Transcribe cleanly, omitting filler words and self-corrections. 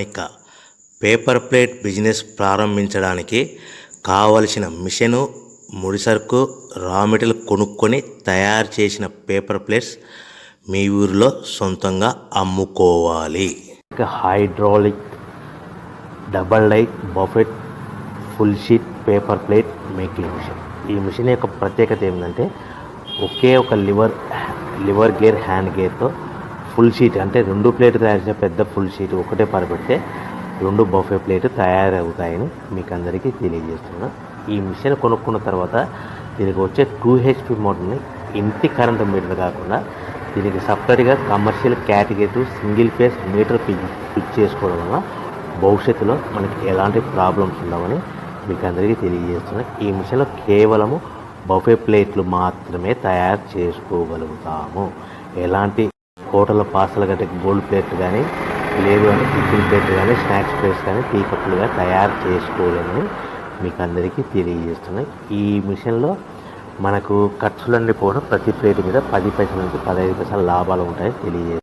ఇక paper plate business ప్రారంభించడానికి కావలసిన మిషను, ముడిసరుకు, రా మెటీరియల్ కొనుక్కొని తయారు చేసిన పేపర్ ప్లేట్స్ మీ ఊరిలో సొంతంగా అమ్ముకోవాలి. ఇక hydraulic double die buffet full sheet paper plate making machine. ఈ మిషన్ యొక్క ప్రత్యేకత ఏంటంటే ఒకే ఒక లివర్ గేర్, హ్యాండ్ గేర్తో ఫుల్ షీట్ అంటే 2 ప్లేట్లు తయారు చేసే పెద్ద ఫుల్ షీట్ ఒకటే పరబెడితే 2 బఫే ప్లేట్ తయారవుతాయని మీకు అందరికీ తెలియజేస్తున్నా. ఈ మిషన్ కొనుక్కున్న తర్వాత దీనికి వచ్చే 2 HP మోటార్ని ఇంటి కరెంట్ మీటర్ కాకుండా దీనికి సపరేట్గా commercial category single phase metre fix చేసుకోవడం వల్ల భవిష్యత్తులో మనకి ఎలాంటి ప్రాబ్లమ్స్ ఉండవని మీకు అందరికీ తెలియజేస్తున్నా. ఈ మిషన్లో కేవలము బఫే ప్లేట్లు మాత్రమే తయారు చేసుకోగలుగుతాము. ఎలాంటి హోటల్ పార్సల్ గట్టే గోల్డ్ ప్లేట్ కానీ, లేదు అంటే టిఫిన్ ప్లేట్ కానీ, స్నాక్స్ ప్లేట్స్ కానీ, టీ కప్పులుగా తయారు చేసుకోలేమని మీకు అందరికీ తెలియజేస్తున్నాయి. ఈ మిషన్లో మనకు ఖర్చులన్నీ కూడా ప్రతి ప్లేట్ మీద 10 పైసల నుంచి 15 పైసల లాభాలు ఉంటాయని తెలియజేస్తున్నాయి.